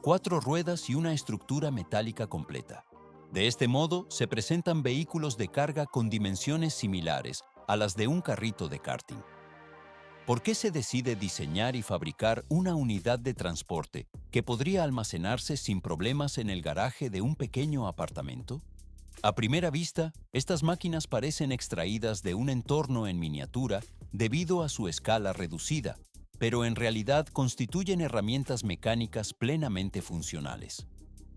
4 ruedas y una estructura metálica completa. De este modo, se presentan vehículos de carga con dimensiones similares a las de un carrito de karting. ¿Por qué se decide diseñar y fabricar una unidad de transporte que podría almacenarse sin problemas en el garaje de un pequeño apartamento? A primera vista, estas máquinas parecen extraídas de un entorno en miniatura debido a su escala reducida, pero en realidad constituyen herramientas mecánicas plenamente funcionales.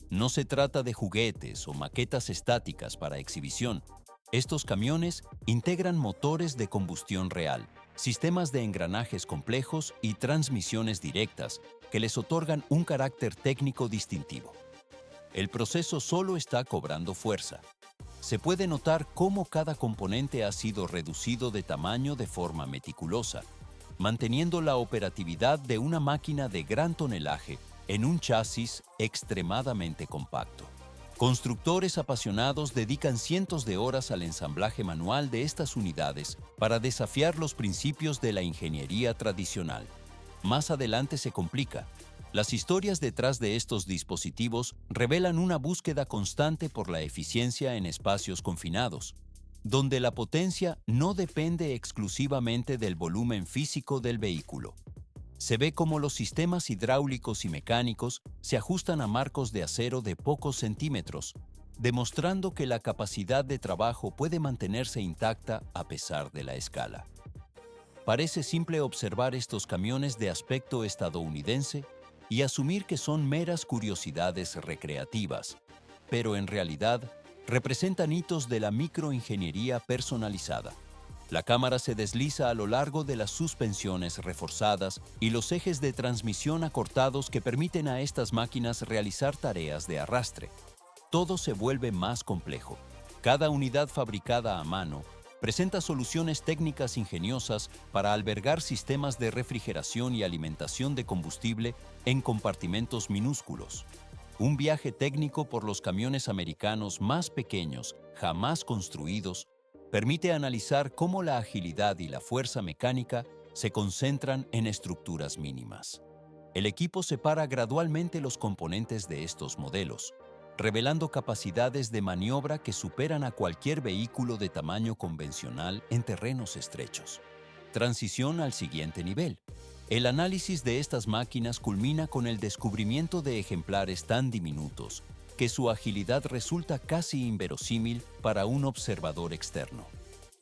No se trata de juguetes o maquetas estáticas para exhibición. Estos camiones integran motores de combustión real, sistemas de engranajes complejos y transmisiones directas que les otorgan un carácter técnico distintivo. El proceso solo está cobrando fuerza. Se puede notar cómo cada componente ha sido reducido de tamaño de forma meticulosa, manteniendo la operatividad de una máquina de gran tonelaje en un chasis extremadamente compacto. Constructores apasionados dedican cientos de horas al ensamblaje manual de estas unidades para desafiar los principios de la ingeniería tradicional. Más adelante se complica. Las historias detrás de estos dispositivos revelan una búsqueda constante por la eficiencia en espacios confinados, donde la potencia no depende exclusivamente del volumen físico del vehículo. Se ve cómo los sistemas hidráulicos y mecánicos se ajustan a marcos de acero de pocos centímetros, demostrando que la capacidad de trabajo puede mantenerse intacta a pesar de la escala. Parece simple observar estos camiones de aspecto estadounidense y asumir que son meras curiosidades recreativas, pero en realidad representan hitos de la microingeniería personalizada. La cámara se desliza a lo largo de las suspensiones reforzadas y los ejes de transmisión acortados que permiten a estas máquinas realizar tareas de arrastre. Todo se vuelve más complejo. Cada unidad fabricada a mano presenta soluciones técnicas ingeniosas para albergar sistemas de refrigeración y alimentación de combustible en compartimentos minúsculos. Un viaje técnico por los camiones americanos más pequeños jamás construidos permite analizar cómo la agilidad y la fuerza mecánica se concentran en estructuras mínimas. El equipo separa gradualmente los componentes de estos modelos, revelando capacidades de maniobra que superan a cualquier vehículo de tamaño convencional en terrenos estrechos. Transición al siguiente nivel. El análisis de estas máquinas culmina con el descubrimiento de ejemplares tan diminutos que su agilidad resulta casi inverosímil para un observador externo.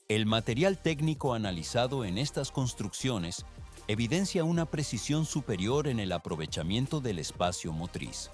El material técnico analizado en estas construcciones evidencia una precisión superior en el aprovechamiento del espacio motriz.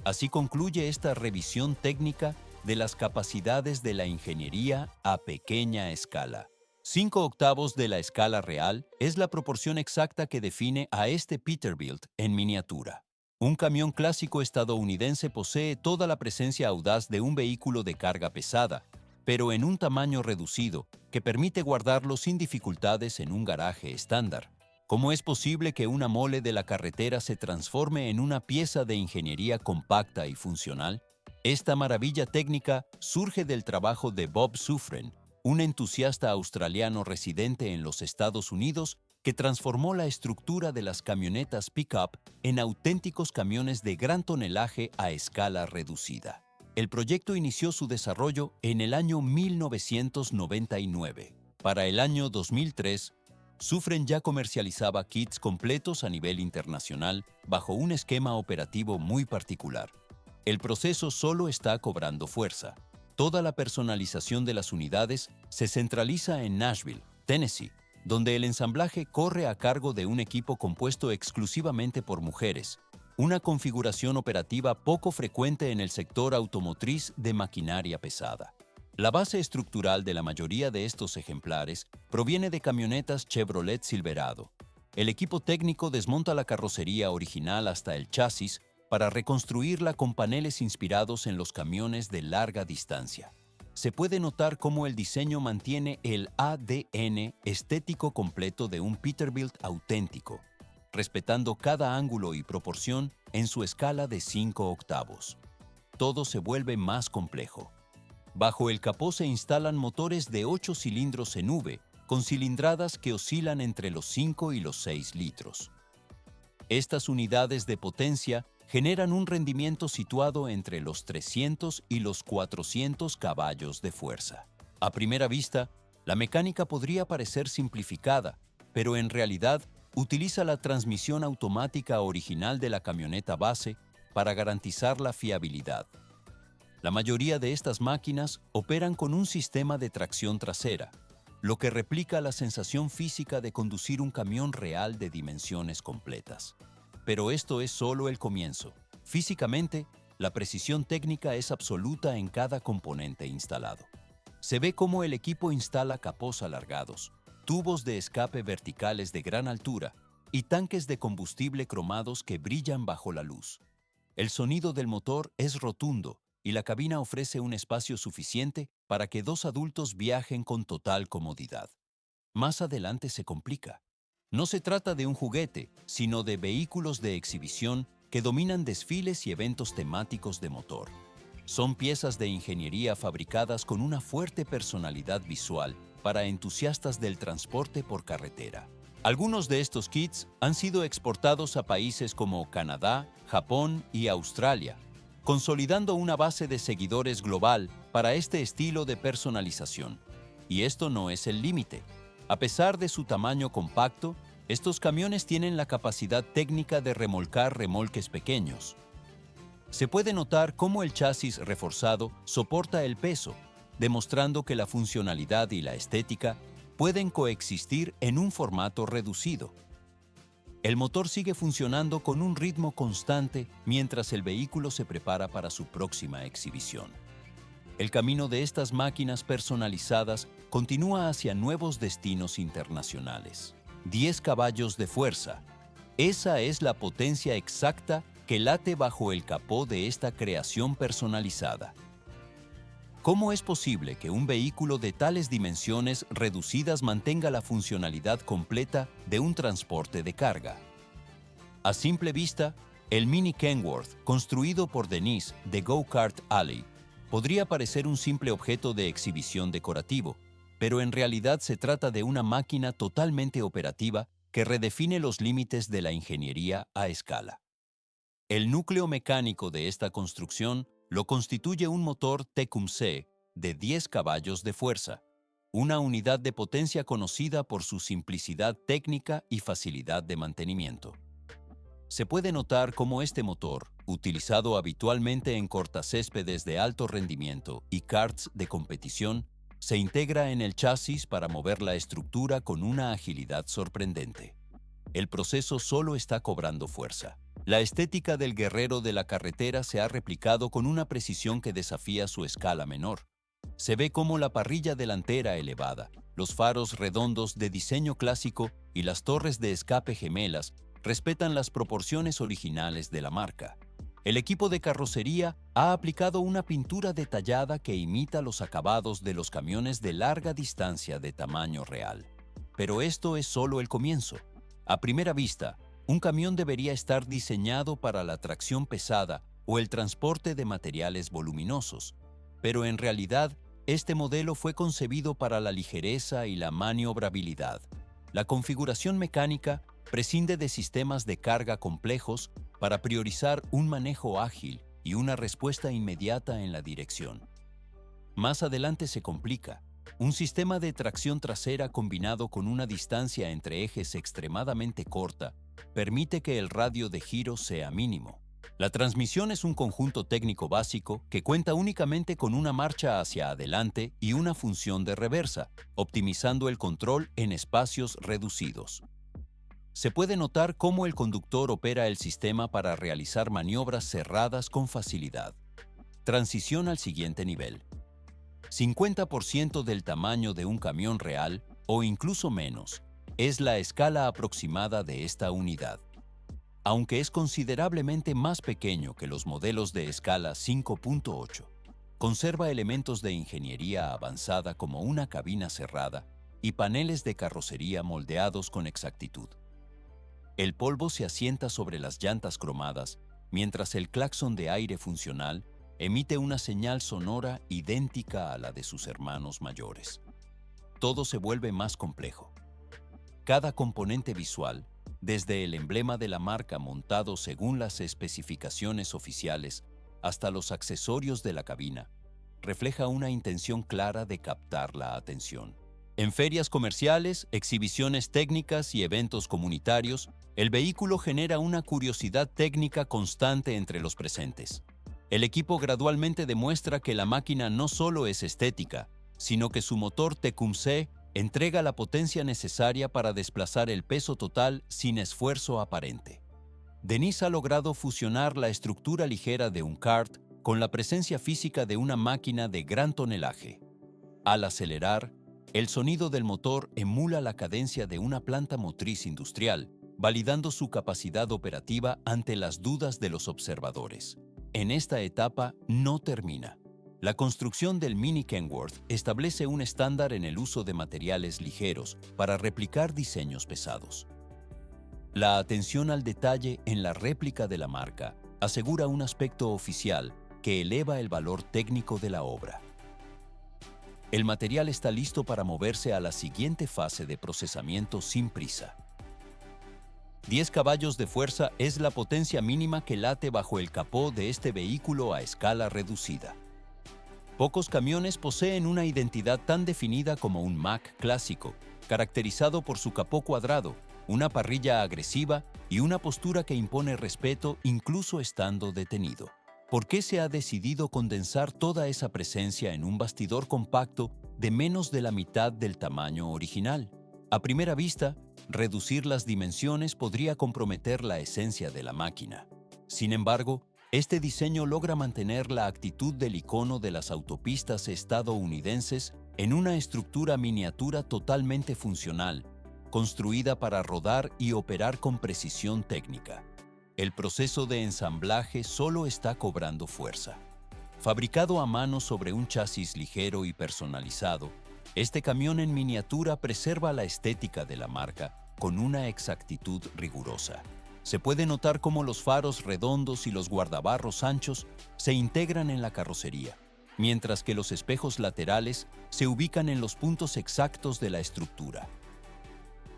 Así concluye esta revisión técnica de las capacidades de la ingeniería a pequeña escala. 5/8 de la escala real es la proporción exacta que define a este Peterbilt en miniatura. Un camión clásico estadounidense posee toda la presencia audaz de un vehículo de carga pesada, pero en un tamaño reducido que permite guardarlo sin dificultades en un garaje estándar. ¿Cómo es posible que una mole de la carretera se transforme en una pieza de ingeniería compacta y funcional? Esta maravilla técnica surge del trabajo de Bob Suffren, un entusiasta australiano residente en los Estados Unidos que transformó la estructura de las camionetas pick-up en auténticos camiones de gran tonelaje a escala reducida. El proyecto inició su desarrollo en el año 1999. Para el año 2003, Suffren ya comercializaba kits completos a nivel internacional bajo un esquema operativo muy particular. El proceso solo está cobrando fuerza. Toda la personalización de las unidades se centraliza en Nashville, Tennessee, donde el ensamblaje corre a cargo de un equipo compuesto exclusivamente por mujeres, una configuración operativa poco frecuente en el sector automotriz de maquinaria pesada. La base estructural de la mayoría de estos ejemplares proviene de camionetas Chevrolet Silverado. El equipo técnico desmonta la carrocería original hasta el chasis para reconstruirla con paneles inspirados en los camiones de larga distancia. Se puede notar cómo el diseño mantiene el ADN estético completo de un Peterbilt auténtico, respetando cada ángulo y proporción en su escala de 5/8. Todo se vuelve más complejo. Bajo el capó se instalan motores de 8 cilindros en V, con cilindradas que oscilan entre los 5 y los 6 litros. Estas unidades de potencia generan un rendimiento situado entre los 300 y los 400 caballos de fuerza. A primera vista, la mecánica podría parecer simplificada, pero en realidad utiliza la transmisión automática original de la camioneta base para garantizar la fiabilidad. La mayoría de estas máquinas operan con un sistema de tracción trasera, lo que replica la sensación física de conducir un camión real de dimensiones completas. Pero esto es solo el comienzo. Físicamente, la precisión técnica es absoluta en cada componente instalado. Se ve cómo el equipo instala capós alargados, tubos de escape verticales de gran altura y tanques de combustible cromados que brillan bajo la luz. El sonido del motor es rotundo y la cabina ofrece un espacio suficiente para que dos adultos viajen con total comodidad. Más adelante se complica. No se trata de un juguete, sino de vehículos de exhibición que dominan desfiles y eventos temáticos de motor. Son piezas de ingeniería fabricadas con una fuerte personalidad visual para entusiastas del transporte por carretera. Algunos de estos kits han sido exportados a países como Canadá, Japón y Australia, consolidando una base de seguidores global para este estilo de personalización. Y esto no es el límite. A pesar de su tamaño compacto, estos camiones tienen la capacidad técnica de remolcar remolques pequeños. Se puede notar cómo el chasis reforzado soporta el peso, demostrando que la funcionalidad y la estética pueden coexistir en un formato reducido. El motor sigue funcionando con un ritmo constante mientras el vehículo se prepara para su próxima exhibición. El camino de estas máquinas personalizadas continúa hacia nuevos destinos internacionales. 10 caballos de fuerza. Esa es la potencia exacta que late bajo el capó de esta creación personalizada. ¿Cómo es posible que un vehículo de tales dimensiones reducidas mantenga la funcionalidad completa de un transporte de carga? A simple vista, el Mini Kenworth, construido por Denise de Go-Kart Alley, podría parecer un simple objeto de exhibición decorativo, pero en realidad se trata de una máquina totalmente operativa que redefine los límites de la ingeniería a escala. El núcleo mecánico de esta construcción lo constituye un motor Tecum-C de 10 caballos de fuerza, una unidad de potencia conocida por su simplicidad técnica y facilidad de mantenimiento. Se puede notar cómo este motor, utilizado habitualmente en cortacéspedes de alto rendimiento y karts de competición, se integra en el chasis para mover la estructura con una agilidad sorprendente. El proceso solo está cobrando fuerza. La estética del guerrero de la carretera se ha replicado con una precisión que desafía su escala menor. Se ve cómo la parrilla delantera elevada, los faros redondos de diseño clásico y las torres de escape gemelas respetan las proporciones originales de la marca. El equipo de carrocería ha aplicado una pintura detallada que imita los acabados de los camiones de larga distancia de tamaño real. Pero esto es solo el comienzo. A primera vista, un camión debería estar diseñado para la tracción pesada o el transporte de materiales voluminosos, pero en realidad, este modelo fue concebido para la ligereza y la maniobrabilidad. La configuración mecánica prescinde de sistemas de carga complejos para priorizar un manejo ágil y una respuesta inmediata en la dirección. Más adelante se complica. Un sistema de tracción trasera combinado con una distancia entre ejes extremadamente corta permite que el radio de giro sea mínimo. La transmisión es un conjunto técnico básico que cuenta únicamente con una marcha hacia adelante y una función de reversa, optimizando el control en espacios reducidos. Se puede notar cómo el conductor opera el sistema para realizar maniobras cerradas con facilidad. Transición al siguiente nivel. 50% del tamaño de un camión real, o incluso menos, es la escala aproximada de esta unidad. Aunque es considerablemente más pequeño que los modelos de escala 5.8, conserva elementos de ingeniería avanzada como una cabina cerrada y paneles de carrocería moldeados con exactitud. El polvo se asienta sobre las llantas cromadas, mientras el claxon de aire funcional emite una señal sonora idéntica a la de sus hermanos mayores. Todo se vuelve más complejo. Cada componente visual, Desde el emblema de la marca montado según las especificaciones oficiales hasta los accesorios de la cabina, refleja una intención clara de captar la atención. En ferias comerciales, exhibiciones técnicas y eventos comunitarios, el vehículo genera una curiosidad técnica constante entre los presentes. El equipo gradualmente demuestra que la máquina no solo es estética, sino que su motor Tecumseh entrega la potencia necesaria para desplazar el peso total sin esfuerzo aparente. Denise ha logrado fusionar la estructura ligera de un kart con la presencia física de una máquina de gran tonelaje. Al acelerar, el sonido del motor emula la cadencia de una planta motriz industrial, validando su capacidad operativa ante las dudas de los observadores. En esta etapa no termina. La construcción del Mini Kenworth establece un estándar en el uso de materiales ligeros para replicar diseños pesados. La atención al detalle en la réplica de la marca asegura un aspecto oficial que eleva el valor técnico de la obra. El material está listo para moverse a la siguiente fase de procesamiento sin prisa. 10 caballos de fuerza es la potencia mínima que late bajo el capó de este vehículo a escala reducida. Pocos camiones poseen una identidad tan definida como un Mack clásico, caracterizado por su capó cuadrado, una parrilla agresiva y una postura que impone respeto incluso estando detenido. ¿Por qué se ha decidido condensar toda esa presencia en un bastidor compacto de menos de la mitad del tamaño original? A primera vista, reducir las dimensiones podría comprometer la esencia de la máquina. Sin embargo, este diseño logra mantener la actitud del icono de las autopistas estadounidenses en una estructura miniatura totalmente funcional, construida para rodar y operar con precisión técnica. El proceso de ensamblaje solo está cobrando fuerza. Fabricado a mano sobre un chasis ligero y personalizado, este camión en miniatura preserva la estética de la marca con una exactitud rigurosa. Se puede notar cómo los faros redondos y los guardabarros anchos se integran en la carrocería, mientras que los espejos laterales se ubican en los puntos exactos de la estructura.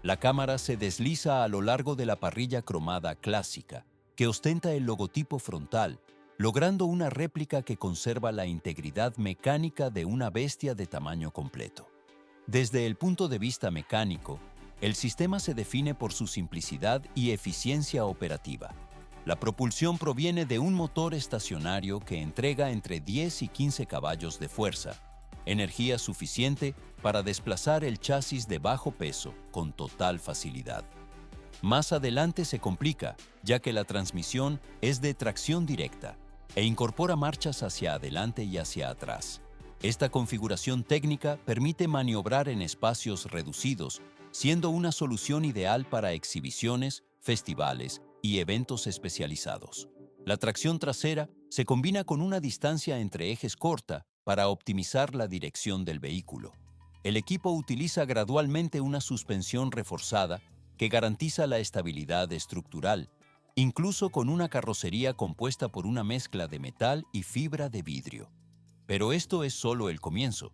La cámara se desliza a lo largo de la parrilla cromada clásica, que ostenta el logotipo frontal, logrando una réplica que conserva la integridad mecánica de una bestia de tamaño completo. Desde el punto de vista mecánico, el sistema se define por su simplicidad y eficiencia operativa. La propulsión proviene de un motor estacionario que entrega entre 10 y 15 caballos de fuerza, energía suficiente para desplazar el chasis de bajo peso con total facilidad. Más adelante se complica, ya que la transmisión es de tracción directa e incorpora marchas hacia adelante y hacia atrás. Esta configuración técnica permite maniobrar en espacios reducidos, siendo una solución ideal para exhibiciones, festivales y eventos especializados. La tracción trasera se combina con una distancia entre ejes corta para optimizar la dirección del vehículo. El equipo utiliza gradualmente una suspensión reforzada que garantiza la estabilidad estructural, incluso con una carrocería compuesta por una mezcla de metal y fibra de vidrio. Pero esto es solo el comienzo.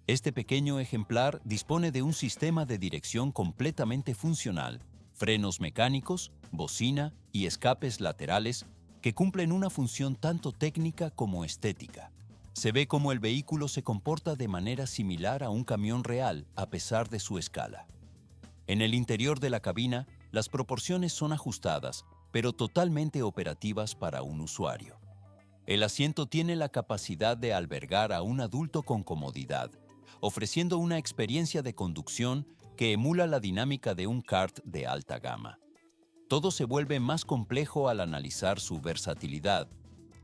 Este pequeño ejemplar dispone de un sistema de dirección completamente funcional, frenos mecánicos, bocina y escapes laterales que cumplen una función tanto técnica como estética. Se ve cómo el vehículo se comporta de manera similar a un camión real a pesar de su escala. En el interior de la cabina, las proporciones son ajustadas, pero totalmente operativas para un usuario. El asiento tiene la capacidad de albergar a un adulto con comodidad, ofreciendo una experiencia de conducción que emula la dinámica de un kart de alta gama. Todo se vuelve más complejo al analizar su versatilidad,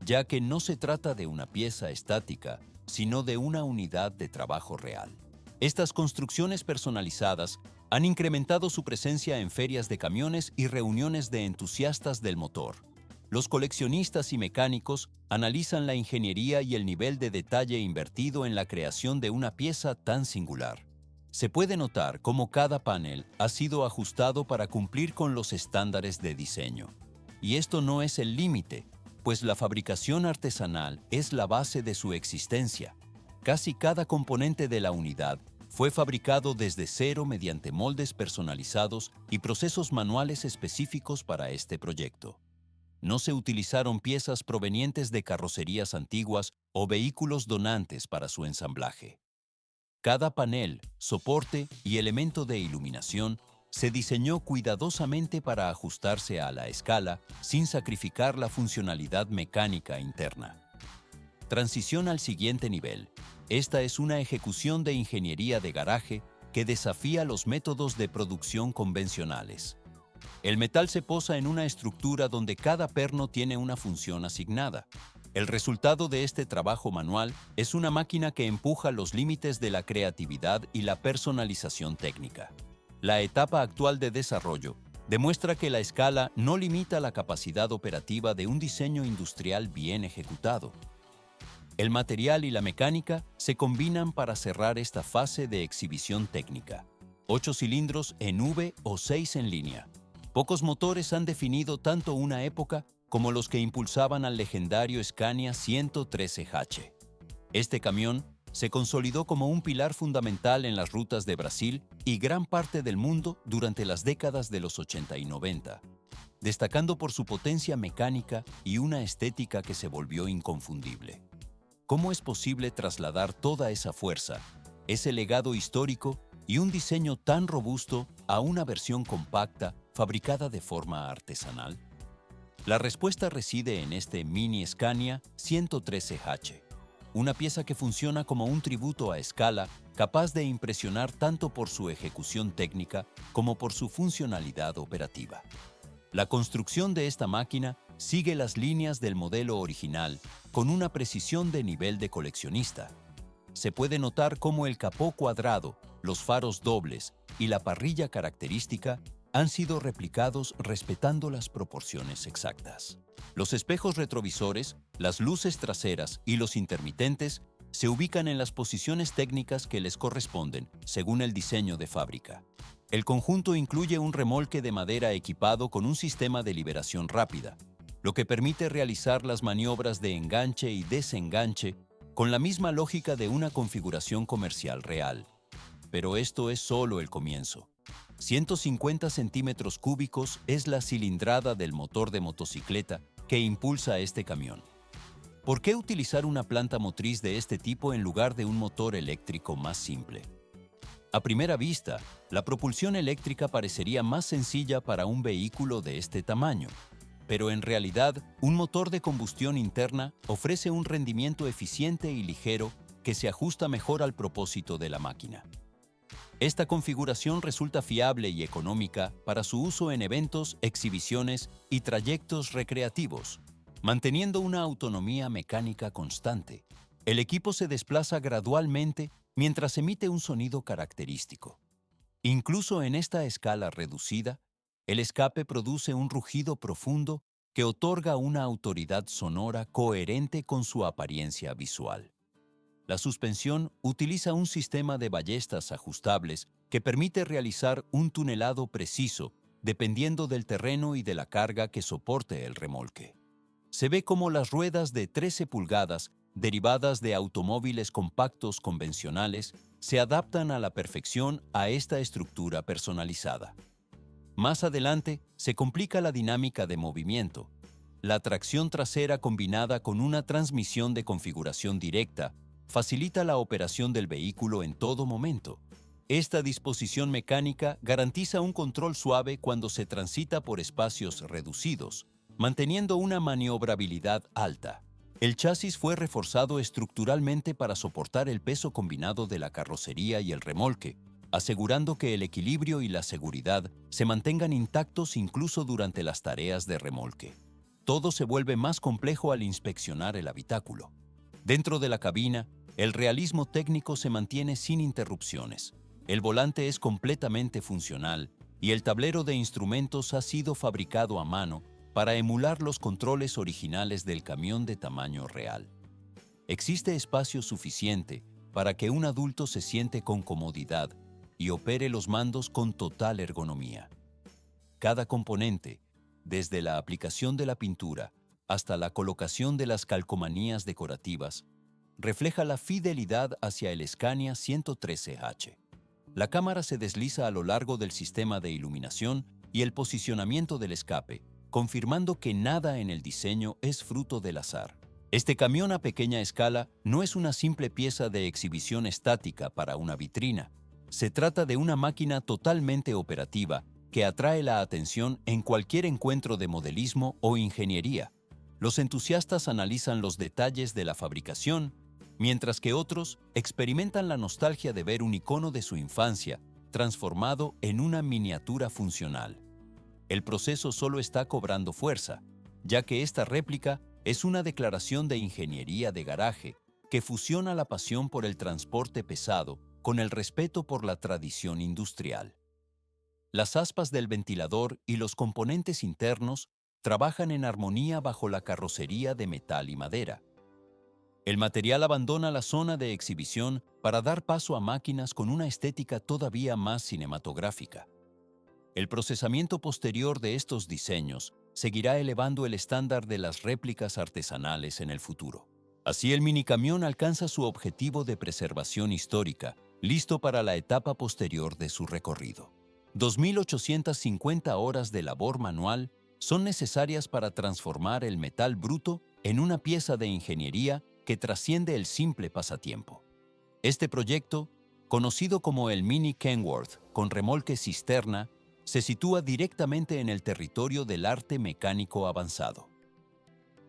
ya que no se trata de una pieza estática, sino de una unidad de trabajo real. Estas construcciones personalizadas han incrementado su presencia en ferias de camiones y reuniones de entusiastas del motor. Los coleccionistas y mecánicos analizan la ingeniería y el nivel de detalle invertido en la creación de una pieza tan singular. Se puede notar cómo cada panel ha sido ajustado para cumplir con los estándares de diseño. Y esto no es el límite, pues la fabricación artesanal es la base de su existencia. Casi cada componente de la unidad Fue fabricado desde cero mediante moldes personalizados y procesos manuales específicos para este proyecto. No se utilizaron piezas provenientes de carrocerías antiguas o vehículos donantes para su ensamblaje. Cada panel, soporte y elemento de iluminación se diseñó cuidadosamente para ajustarse a la escala sin sacrificar la funcionalidad mecánica interna. Transición al siguiente nivel. Esta es una ejecución de ingeniería de garaje que desafía los métodos de producción convencionales. El metal se posa en una estructura donde cada perno tiene una función asignada. El resultado de este trabajo manual es una máquina que empuja los límites de la creatividad y la personalización técnica. La etapa actual de desarrollo demuestra que la escala no limita la capacidad operativa de un diseño industrial bien ejecutado. El material y la mecánica se combinan para cerrar esta fase de exhibición técnica. 8 cilindros en V o 6 en línea. Pocos motores han definido tanto una época como los que impulsaban al legendario Scania 113H. Este camión se consolidó como un pilar fundamental en las rutas de Brasil y gran parte del mundo durante las décadas de los 80 y 90, destacando por su potencia mecánica y una estética que se volvió inconfundible. ¿Cómo es posible trasladar toda esa fuerza, ese legado histórico y un diseño tan robusto a una versión compacta fabricada de forma artesanal? La respuesta reside en este Mini Scania 113H, una pieza que funciona como un tributo a escala capaz de impresionar tanto por su ejecución técnica como por su funcionalidad operativa. La construcción de esta máquina sigue las líneas del modelo original con una precisión de nivel de coleccionista. Se puede notar cómo el capó cuadrado, los faros dobles y la parrilla característica han sido replicados respetando las proporciones exactas. Los espejos retrovisores, las luces traseras y los intermitentes se ubican en las posiciones técnicas que les corresponden, según el diseño de fábrica. El conjunto incluye un remolque de madera equipado con un sistema de liberación rápida, lo que permite realizar las maniobras de enganche y desenganche con la misma lógica de una configuración comercial real. Pero esto es solo el comienzo. 150 centímetros cúbicos es la cilindrada del motor de motocicleta que impulsa este camión. ¿Por qué utilizar una planta motriz de este tipo en lugar de un motor eléctrico más simple? A primera vista, la propulsión eléctrica parecería más sencilla para un vehículo de este tamaño, pero en realidad, un motor de combustión interna ofrece un rendimiento eficiente y ligero que se ajusta mejor al propósito de la máquina. Esta configuración resulta fiable y económica para su uso en eventos, exhibiciones y trayectos recreativos, manteniendo una autonomía mecánica constante. El equipo se desplaza gradualmente mientras emite un sonido característico. Incluso en esta escala reducida, el escape produce un rugido profundo que otorga una autoridad sonora coherente con su apariencia visual. La suspensión utiliza un sistema de ballestas ajustables que permite realizar un tunelado preciso dependiendo del terreno y de la carga que soporte el remolque. Se ve como las ruedas de 13 pulgadas, derivadas de automóviles compactos convencionales, se adaptan a la perfección a esta estructura personalizada. Más adelante, se complica la dinámica de movimiento. La tracción trasera combinada con una transmisión de configuración directa facilita la operación del vehículo en todo momento. Esta disposición mecánica garantiza un control suave cuando se transita por espacios reducidos, manteniendo una maniobrabilidad alta. El chasis fue reforzado estructuralmente para soportar el peso combinado de la carrocería y el remolque, asegurando que el equilibrio y la seguridad se mantengan intactos incluso durante las tareas de remolque. Todo se vuelve más complejo al inspeccionar el habitáculo. Dentro de la cabina, el realismo técnico se mantiene sin interrupciones. El volante es completamente funcional y el tablero de instrumentos ha sido fabricado a mano para emular los controles originales del camión de tamaño real. Existe espacio suficiente para que un adulto se siente con comodidad y opere los mandos con total ergonomía. Cada componente, desde la aplicación de la pintura hasta la colocación de las calcomanías decorativas, refleja la fidelidad hacia el Scania 113H. La cámara se desliza a lo largo del sistema de iluminación y el posicionamiento del escape, confirmando que nada en el diseño es fruto del azar. Este camión a pequeña escala no es una simple pieza de exhibición estática para una vitrina. Se trata de una máquina totalmente operativa que atrae la atención en cualquier encuentro de modelismo o ingeniería. Los entusiastas analizan los detalles de la fabricación, mientras que otros experimentan la nostalgia de ver un icono de su infancia transformado en una miniatura funcional. El proceso solo está cobrando fuerza, ya que esta réplica es una declaración de ingeniería de garaje que fusiona la pasión por el transporte pesado con el respeto por la tradición industrial. Las aspas del ventilador y los componentes internos trabajan en armonía bajo la carrocería de metal y madera. El material abandona la zona de exhibición para dar paso a máquinas con una estética todavía más cinematográfica. El procesamiento posterior de estos diseños seguirá elevando el estándar de las réplicas artesanales en el futuro. Así, el minicamión alcanza su objetivo de preservación histórica, listo para la etapa posterior de su recorrido. 2.850 horas de labor manual son necesarias para transformar el metal bruto en una pieza de ingeniería que trasciende el simple pasatiempo. Este proyecto, conocido como el Mini Kenworth con remolque cisterna, se sitúa directamente en el territorio del arte mecánico avanzado.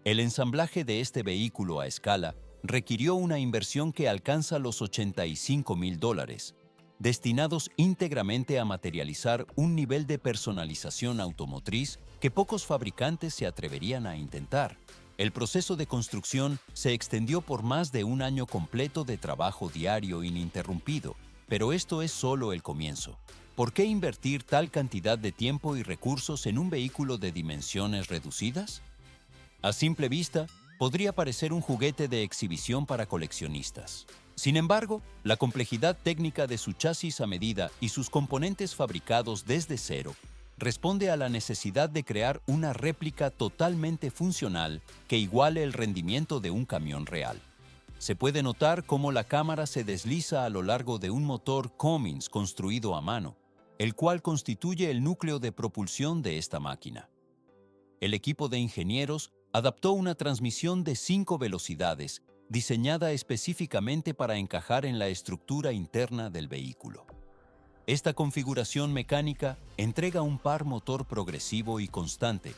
El ensamblaje de este vehículo a escala requirió una inversión que alcanza los $85.000, destinados íntegramente a materializar un nivel de personalización automotriz que pocos fabricantes se atreverían a intentar. El proceso de construcción se extendió por más de un año completo de trabajo diario ininterrumpido, pero esto es solo el comienzo. ¿Por qué invertir tal cantidad de tiempo y recursos en un vehículo de dimensiones reducidas? A simple vista, podría parecer un juguete de exhibición para coleccionistas. Sin embargo, la complejidad técnica de su chasis a medida y sus componentes fabricados desde cero responde a la necesidad de crear una réplica totalmente funcional que iguale el rendimiento de un camión real. Se puede notar cómo la cámara se desliza a lo largo de un motor Cummins construido a mano, el cual constituye el núcleo de propulsión de esta máquina. El equipo de ingenieros adaptó una transmisión de 5 velocidades, diseñada específicamente para encajar en la estructura interna del vehículo. Esta configuración mecánica entrega un par motor progresivo y constante,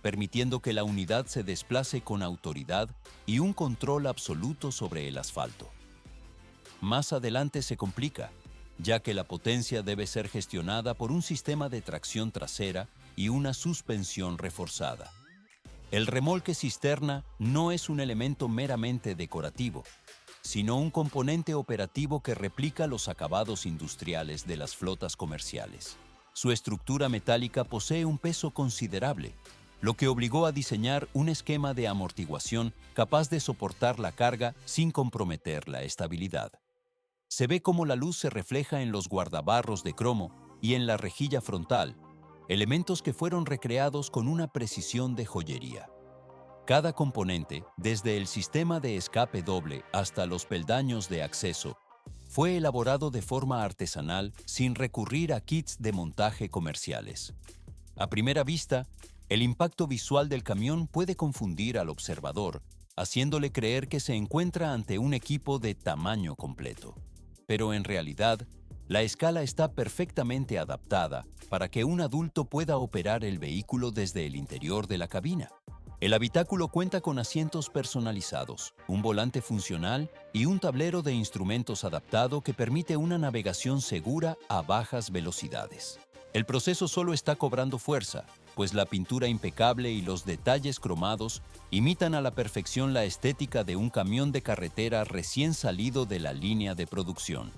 permitiendo que la unidad se desplace con autoridad y un control absoluto sobre el asfalto. Más adelante se complica, ya que la potencia debe ser gestionada por un sistema de tracción trasera y una suspensión reforzada. El remolque cisterna no es un elemento meramente decorativo, sino un componente operativo que replica los acabados industriales de las flotas comerciales. Su estructura metálica posee un peso considerable, lo que obligó a diseñar un esquema de amortiguación capaz de soportar la carga sin comprometer la estabilidad. Se ve cómo la luz se refleja en los guardabarros de cromo y en la rejilla frontal, elementos que fueron recreados con una precisión de joyería. Cada componente, desde el sistema de escape doble hasta los peldaños de acceso, fue elaborado de forma artesanal sin recurrir a kits de montaje comerciales. A primera vista, el impacto visual del camión puede confundir al observador, haciéndole creer que se encuentra ante un equipo de tamaño completo. Pero en realidad, la escala está perfectamente adaptada para que un adulto pueda operar el vehículo desde el interior de la cabina. El habitáculo cuenta con asientos personalizados, un volante funcional y un tablero de instrumentos adaptado que permite una navegación segura a bajas velocidades. El proceso solo está cobrando fuerza, pues la pintura impecable y los detalles cromados imitan a la perfección la estética de un camión de carretera recién salido de la línea de producción.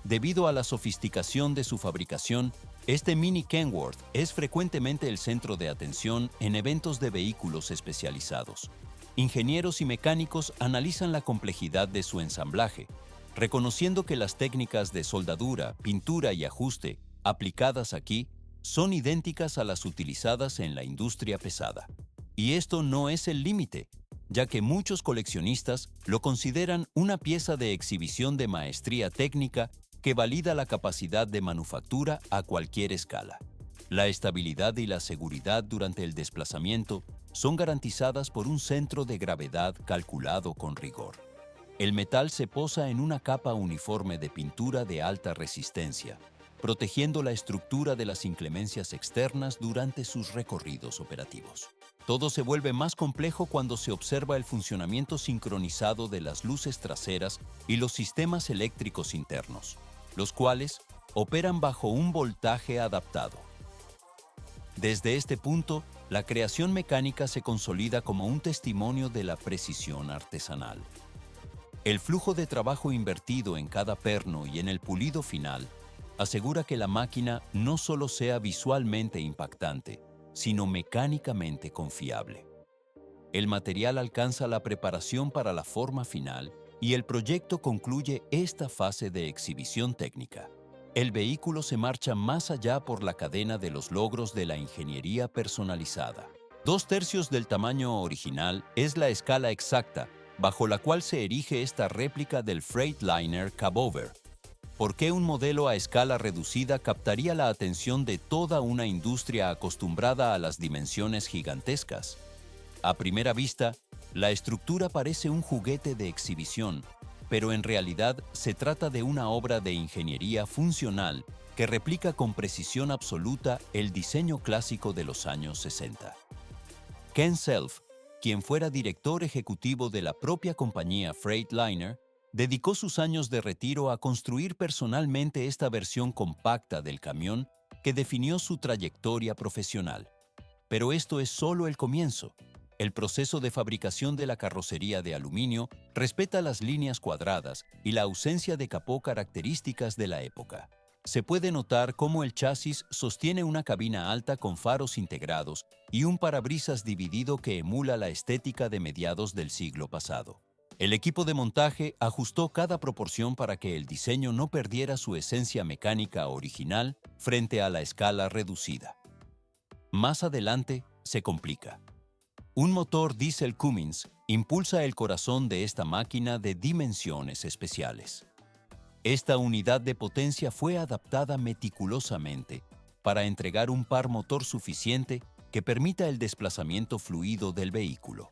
Debido a la sofisticación de su fabricación, este Mini Kenworth es frecuentemente el centro de atención en eventos de vehículos especializados. Ingenieros y mecánicos analizan la complejidad de su ensamblaje, reconociendo que las técnicas de soldadura, pintura y ajuste aplicadas aquí son idénticas a las utilizadas en la industria pesada. Y esto no es el límite, ya que muchos coleccionistas lo consideran una pieza de exhibición de maestría técnica que valida la capacidad de manufactura a cualquier escala. La estabilidad y la seguridad durante el desplazamiento son garantizadas por un centro de gravedad calculado con rigor. El metal se posa en una capa uniforme de pintura de alta resistencia, protegiendo la estructura de las inclemencias externas durante sus recorridos operativos. Todo se vuelve más complejo cuando se observa el funcionamiento sincronizado de las luces traseras y los sistemas eléctricos internos, los cuales operan bajo un voltaje adaptado. Desde este punto, la creación mecánica se consolida como un testimonio de la precisión artesanal. El flujo de trabajo invertido en cada perno y en el pulido final asegura que la máquina no solo sea visualmente impactante, sino mecánicamente confiable. El material alcanza la preparación para la forma final y el proyecto concluye esta fase de exhibición técnica. El vehículo se marcha más allá por la cadena de los logros de la ingeniería personalizada. 2/3 del tamaño original es la escala exacta bajo la cual se erige esta réplica del Freightliner Cabover. ¿Por qué un modelo a escala reducida captaría la atención de toda una industria acostumbrada a las dimensiones gigantescas? A primera vista, la estructura parece un juguete de exhibición, pero en realidad se trata de una obra de ingeniería funcional que replica con precisión absoluta el diseño clásico de los años 60. Ken Self, quien fuera director ejecutivo de la propia compañía Freightliner, dedicó sus años de retiro a construir personalmente esta versión compacta del camión que definió su trayectoria profesional. Pero esto es solo el comienzo. El proceso de fabricación de la carrocería de aluminio respeta las líneas cuadradas y la ausencia de capó características de la época. Se puede notar cómo el chasis sostiene una cabina alta con faros integrados y un parabrisas dividido que emula la estética de mediados del siglo pasado. El equipo de montaje ajustó cada proporción para que el diseño no perdiera su esencia mecánica original frente a la escala reducida. Más adelante se complica. Un motor diésel Cummins impulsa el corazón de esta máquina de dimensiones especiales. Esta unidad de potencia fue adaptada meticulosamente para entregar un par motor suficiente que permita el desplazamiento fluido del vehículo.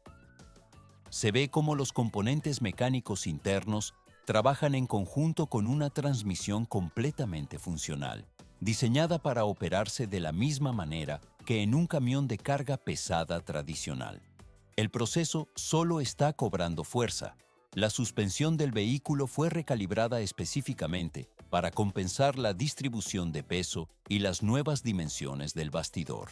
Se ve cómo los componentes mecánicos internos trabajan en conjunto con una transmisión completamente funcional, diseñada para operarse de la misma manera que en un camión de carga pesada tradicional. El proceso solo está cobrando fuerza. La suspensión del vehículo fue recalibrada específicamente para compensar la distribución de peso y las nuevas dimensiones del bastidor.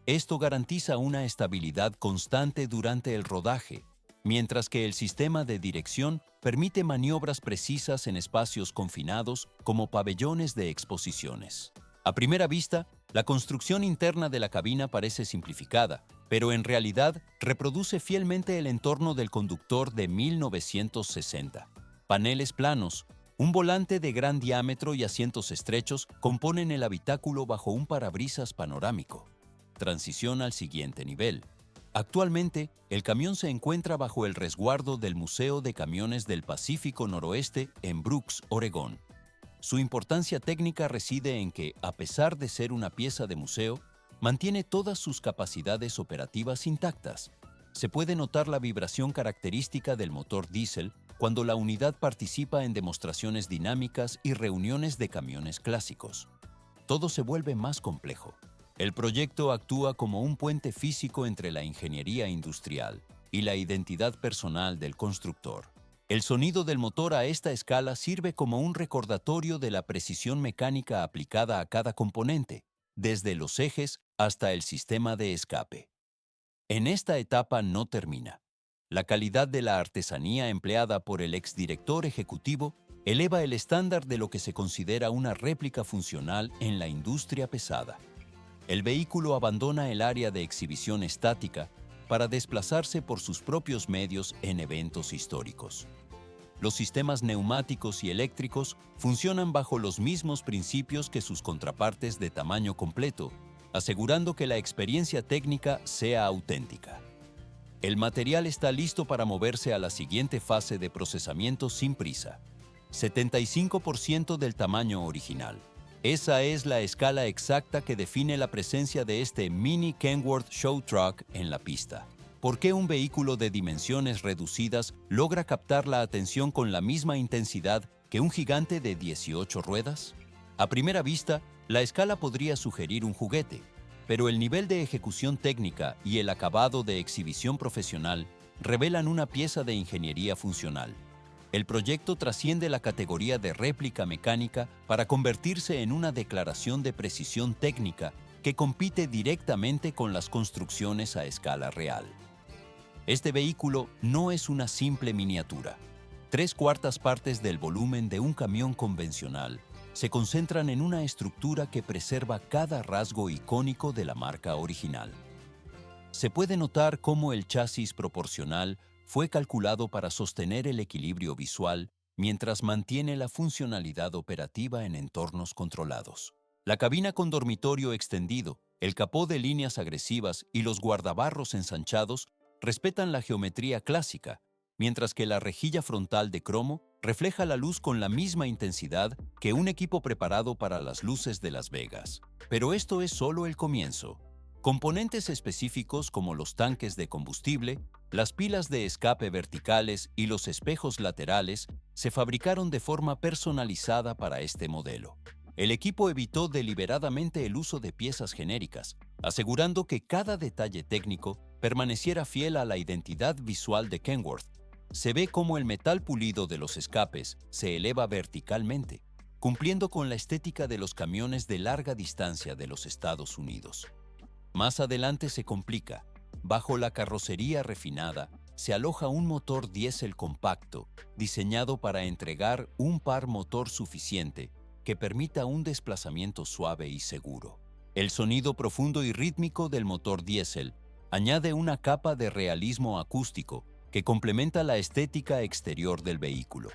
Esto garantiza una estabilidad constante durante el rodaje, mientras que el sistema de dirección permite maniobras precisas en espacios confinados como pabellones de exposiciones. A primera vista, la construcción interna de la cabina parece simplificada, pero en realidad reproduce fielmente el entorno del conductor de 1960. Paneles planos, un volante de gran diámetro y asientos estrechos componen el habitáculo bajo un parabrisas panorámico. Transición al siguiente nivel. Actualmente, el camión se encuentra bajo el resguardo del Museo de Camiones del Pacífico Noroeste en Brooks, Oregón. Su importancia técnica reside en que, a pesar de ser una pieza de museo, mantiene todas sus capacidades operativas intactas. Se puede notar la vibración característica del motor diésel cuando la unidad participa en demostraciones dinámicas y reuniones de camiones clásicos. Todo se vuelve más complejo. El proyecto actúa como un puente físico entre la ingeniería industrial y la identidad personal del constructor. El sonido del motor a esta escala sirve como un recordatorio de la precisión mecánica aplicada a cada componente, desde los ejes hasta el sistema de escape. En esta etapa no termina. La calidad de la artesanía empleada por el exdirector ejecutivo eleva el estándar de lo que se considera una réplica funcional en la industria pesada. El vehículo abandona el área de exhibición estática para desplazarse por sus propios medios en eventos históricos. Los sistemas neumáticos y eléctricos funcionan bajo los mismos principios que sus contrapartes de tamaño completo, asegurando que la experiencia técnica sea auténtica. El material está listo para moverse a la siguiente fase de procesamiento sin prisa. 75% del tamaño original. Esa es la escala exacta que define la presencia de este mini Kenworth Show Truck en la pista. ¿Por qué un vehículo de dimensiones reducidas logra captar la atención con la misma intensidad que un gigante de 18 ruedas? A primera vista, la escala podría sugerir un juguete, pero el nivel de ejecución técnica y el acabado de exhibición profesional revelan una pieza de ingeniería funcional. El proyecto trasciende la categoría de réplica mecánica para convertirse en una declaración de precisión técnica que compite directamente con las construcciones a escala real. Este vehículo no es una simple miniatura. 3/4 partes del volumen de un camión convencional se concentran en una estructura que preserva cada rasgo icónico de la marca original. Se puede notar cómo el chasis proporcional fue calculado para sostener el equilibrio visual mientras mantiene la funcionalidad operativa en entornos controlados. La cabina con dormitorio extendido, el capó de líneas agresivas y los guardabarros ensanchados respetan la geometría clásica, mientras que la rejilla frontal de cromo refleja la luz con la misma intensidad que un equipo preparado para las luces de Las Vegas. Pero esto es solo el comienzo. Componentes específicos como los tanques de combustible, las pilas de escape verticales y los espejos laterales se fabricaron de forma personalizada para este modelo. El equipo evitó deliberadamente el uso de piezas genéricas, asegurando que cada detalle técnico permaneciera fiel a la identidad visual de Kenworth. Se ve cómo el metal pulido de los escapes se eleva verticalmente, cumpliendo con la estética de los camiones de larga distancia de los Estados Unidos. Más adelante se complica. Bajo la carrocería refinada se aloja un motor diésel compacto, diseñado para entregar un par motor suficiente que permita un desplazamiento suave y seguro. El sonido profundo y rítmico del motor diésel añade una capa de realismo acústico que complementa la estética exterior del vehículo.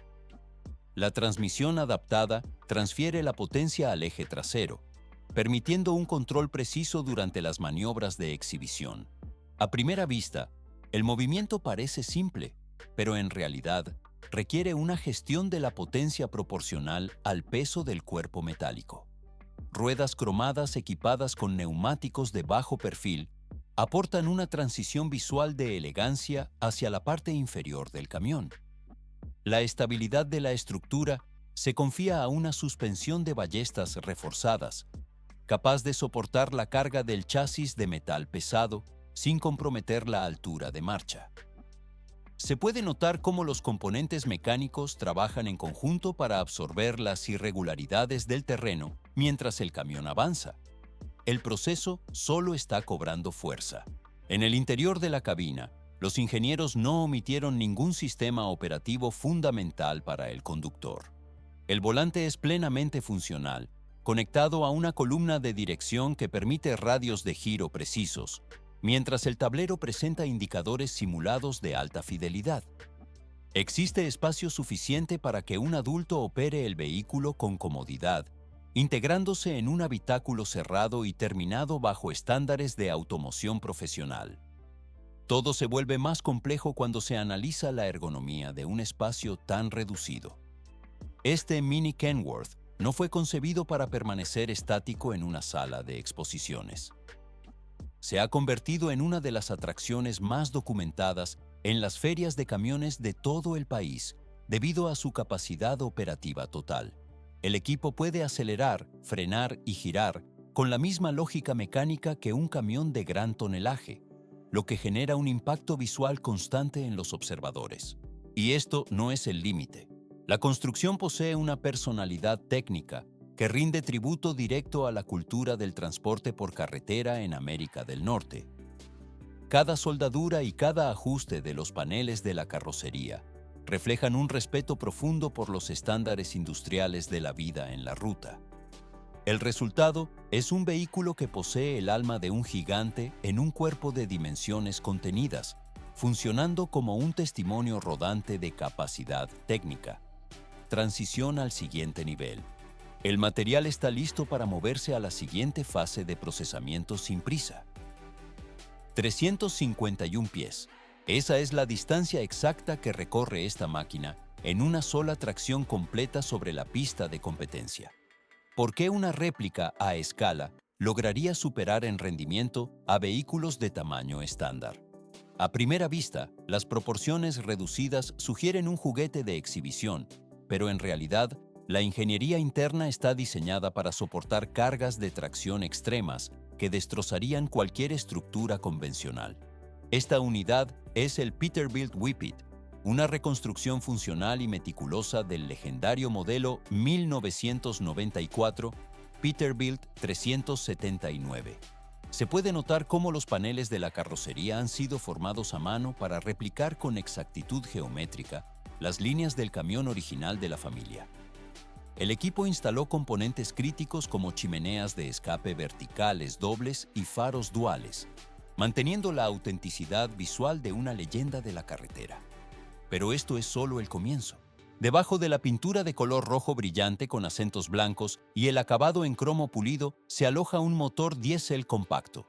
La transmisión adaptada transfiere la potencia al eje trasero, permitiendo un control preciso durante las maniobras de exhibición. A primera vista, el movimiento parece simple, pero en realidad requiere una gestión de la potencia proporcional al peso del cuerpo metálico. Ruedas cromadas equipadas con neumáticos de bajo perfil aportan una transición visual de elegancia hacia la parte inferior del camión. La estabilidad de la estructura se confía a una suspensión de ballestas reforzadas, capaz de soportar la carga del chasis de metal pesado sin comprometer la altura de marcha. Se puede notar cómo los componentes mecánicos trabajan en conjunto para absorber las irregularidades del terreno mientras el camión avanza. El proceso solo está cobrando fuerza. En el interior de la cabina, los ingenieros no omitieron ningún sistema operativo fundamental para el conductor. El volante es plenamente funcional, conectado a una columna de dirección que permite radios de giro precisos, mientras el tablero presenta indicadores simulados de alta fidelidad. Existe espacio suficiente para que un adulto opere el vehículo con comodidad, integrándose en un habitáculo cerrado y terminado bajo estándares de automoción profesional. Todo se vuelve más complejo cuando se analiza la ergonomía de un espacio tan reducido. Este Mini Kenworth no fue concebido para permanecer estático en una sala de exposiciones. Se ha convertido en una de las atracciones más documentadas en las ferias de camiones de todo el país, debido a su capacidad operativa total. El equipo puede acelerar, frenar y girar con la misma lógica mecánica que un camión de gran tonelaje, lo que genera un impacto visual constante en los observadores. Y esto no es el límite. La construcción posee una personalidad técnica que rinde tributo directo a la cultura del transporte por carretera en América del Norte. Cada soldadura y cada ajuste de los paneles de la carrocería reflejan un respeto profundo por los estándares industriales de la vida en la ruta. El resultado es un vehículo que posee el alma de un gigante en un cuerpo de dimensiones contenidas, funcionando como un testimonio rodante de capacidad técnica. Transición al siguiente nivel. El material está listo para moverse a la siguiente fase de procesamiento sin prisa. 351 pies. Esa es la distancia exacta que recorre esta máquina en una sola tracción completa sobre la pista de competencia. ¿Por qué una réplica a escala lograría superar en rendimiento a vehículos de tamaño estándar? A primera vista, las proporciones reducidas sugieren un juguete de exhibición, pero en realidad, la ingeniería interna está diseñada para soportar cargas de tracción extremas que destrozarían cualquier estructura convencional. Esta unidad es el Peterbilt Whippet, una reconstrucción funcional y meticulosa del legendario modelo 1994 Peterbilt 379. Se puede notar cómo los paneles de la carrocería han sido formados a mano para replicar con exactitud geométrica las líneas del camión original de la familia. El equipo instaló componentes críticos como chimeneas de escape verticales dobles y faros duales, manteniendo la autenticidad visual de una leyenda de la carretera. Pero esto es solo el comienzo. Debajo de la pintura de color rojo brillante con acentos blancos y el acabado en cromo pulido se aloja un motor diésel compacto.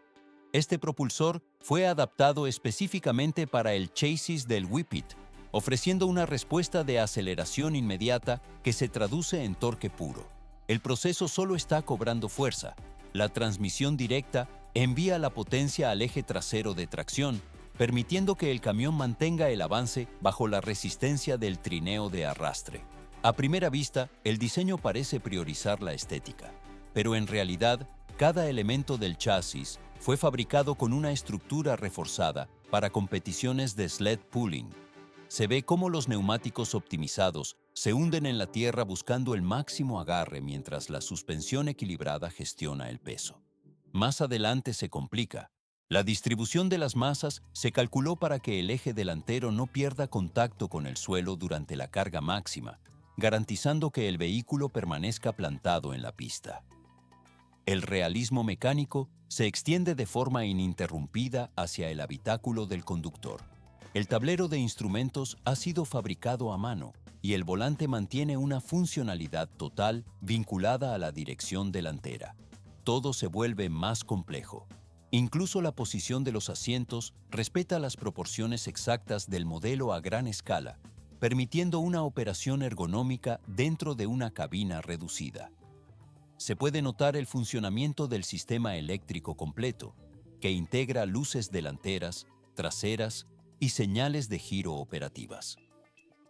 Este propulsor fue adaptado específicamente para el chasis del Whippet, ofreciendo una respuesta de aceleración inmediata que se traduce en torque puro. El proceso solo está cobrando fuerza. La transmisión directa envía la potencia al eje trasero de tracción, permitiendo que el camión mantenga el avance bajo la resistencia del trineo de arrastre. A primera vista, el diseño parece priorizar la estética, pero en realidad, cada elemento del chasis fue fabricado con una estructura reforzada para competiciones de sled pulling. Se ve cómo los neumáticos optimizados se hunden en la tierra buscando el máximo agarre mientras la suspensión equilibrada gestiona el peso. Más adelante se complica. La distribución de las masas se calculó para que el eje delantero no pierda contacto con el suelo durante la carga máxima, garantizando que el vehículo permanezca plantado en la pista. El realismo mecánico se extiende de forma ininterrumpida hacia el habitáculo del conductor. El tablero de instrumentos ha sido fabricado a mano y el volante mantiene una funcionalidad total vinculada a la dirección delantera. Todo se vuelve más complejo. Incluso la posición de los asientos respeta las proporciones exactas del modelo a gran escala, permitiendo una operación ergonómica dentro de una cabina reducida. Se puede notar el funcionamiento del sistema eléctrico completo, que integra luces delanteras, traseras y señales de giro operativas.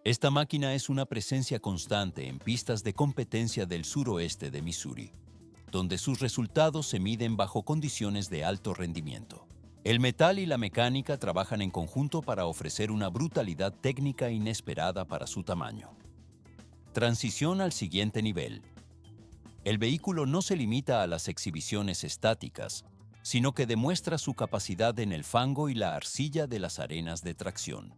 Esta máquina es una presencia constante en pistas de competencia del suroeste de Missouri, donde sus resultados se miden bajo condiciones de alto rendimiento. El metal y la mecánica trabajan en conjunto para ofrecer una brutalidad técnica inesperada para su tamaño. Transición al siguiente nivel. El vehículo no se limita a las exhibiciones estáticas, sino que demuestra su capacidad en el fango y la arcilla de las arenas de tracción.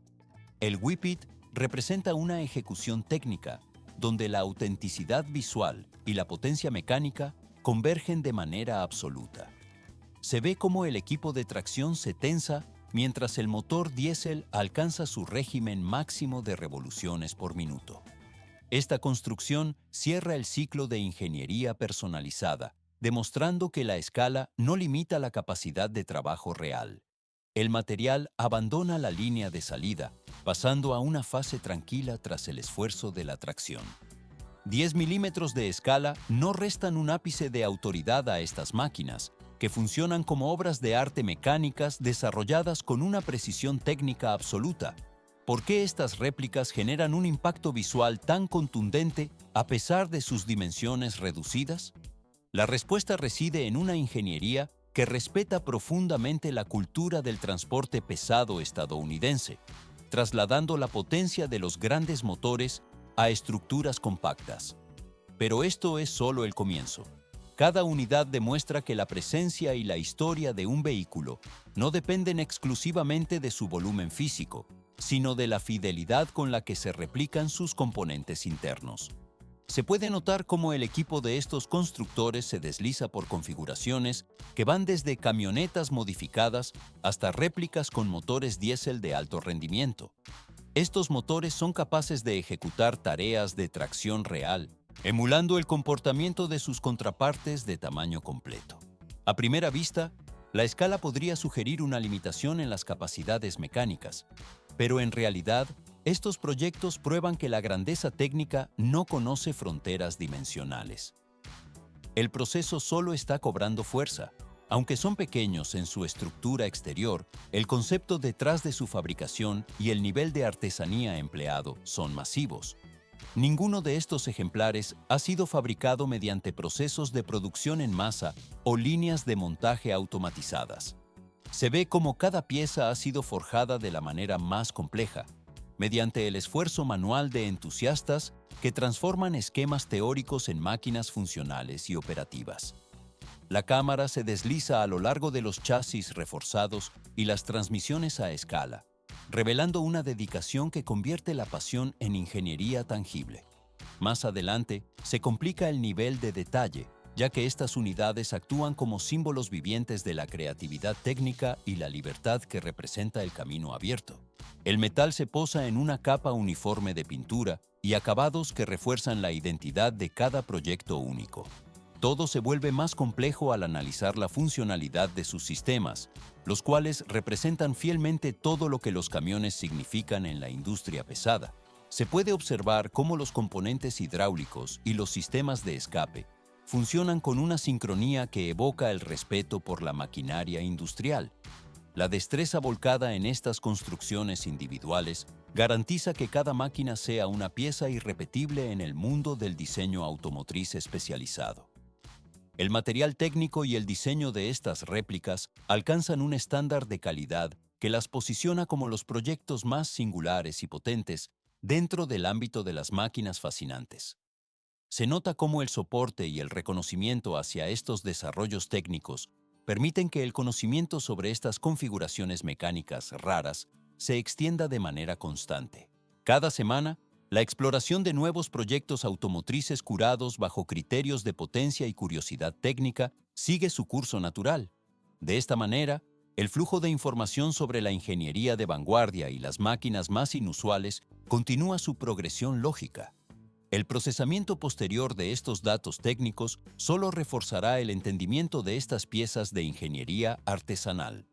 El Whippet representa una ejecución técnica, donde la autenticidad visual y la potencia mecánica convergen de manera absoluta. Se ve cómo el equipo de tracción se tensa mientras el motor diésel alcanza su régimen máximo de revoluciones por minuto. Esta construcción cierra el ciclo de ingeniería personalizada, demostrando que la escala no limita la capacidad de trabajo real. El material abandona la línea de salida, pasando a una fase tranquila tras el esfuerzo de la tracción. 10 milímetros de escala no restan un ápice de autoridad a estas máquinas, que funcionan como obras de arte mecánicas desarrolladas con una precisión técnica absoluta. ¿Por qué estas réplicas generan un impacto visual tan contundente a pesar de sus dimensiones reducidas? La respuesta reside en una ingeniería que respeta profundamente la cultura del transporte pesado estadounidense, trasladando la potencia de los grandes motores a estructuras compactas. Pero esto es solo el comienzo. Cada unidad demuestra que la presencia y la historia de un vehículo no dependen exclusivamente de su volumen físico, sino de la fidelidad con la que se replican sus componentes internos. Se puede notar cómo el equipo de estos constructores se desliza por configuraciones que van desde camionetas modificadas hasta réplicas con motores diésel de alto rendimiento. Estos motores son capaces de ejecutar tareas de tracción real, emulando el comportamiento de sus contrapartes de tamaño completo. A primera vista, la escala podría sugerir una limitación en las capacidades mecánicas, pero en realidad, Estos proyectos prueban que la grandeza técnica no conoce fronteras dimensionales. El proceso solo está cobrando fuerza. Aunque son pequeños en su estructura exterior, el concepto detrás de su fabricación y el nivel de artesanía empleado son masivos. Ninguno de estos ejemplares ha sido fabricado mediante procesos de producción en masa o líneas de montaje automatizadas. Se ve cómo cada pieza ha sido forjada de la manera más compleja, mediante el esfuerzo manual de entusiastas que transforman esquemas teóricos en máquinas funcionales y operativas. La cámara se desliza a lo largo de los chasis reforzados y las transmisiones a escala, revelando una dedicación que convierte la pasión en ingeniería tangible. Más adelante, se complica el nivel de detalle, ya que estas unidades actúan como símbolos vivientes de la creatividad técnica y la libertad que representa el camino abierto. El metal se posa en una capa uniforme de pintura y acabados que refuerzan la identidad de cada proyecto único. Todo se vuelve más complejo al analizar la funcionalidad de sus sistemas, los cuales representan fielmente todo lo que los camiones significan en la industria pesada. Se puede observar cómo los componentes hidráulicos y los sistemas de escape funcionan con una sincronía que evoca el respeto por la maquinaria industrial. La destreza volcada en estas construcciones individuales garantiza que cada máquina sea una pieza irrepetible en el mundo del diseño automotriz especializado. El material técnico y el diseño de estas réplicas alcanzan un estándar de calidad que las posiciona como los proyectos más singulares y potentes dentro del ámbito de las máquinas fascinantes. Se nota cómo el soporte y el reconocimiento hacia estos desarrollos técnicos permiten que el conocimiento sobre estas configuraciones mecánicas raras se extienda de manera constante. Cada semana, la exploración de nuevos proyectos automotrices curados bajo criterios de potencia y curiosidad técnica sigue su curso natural. De esta manera, el flujo de información sobre la ingeniería de vanguardia y las máquinas más inusuales continúa su progresión lógica. El procesamiento posterior de estos datos técnicos solo reforzará el entendimiento de estas piezas de ingeniería artesanal.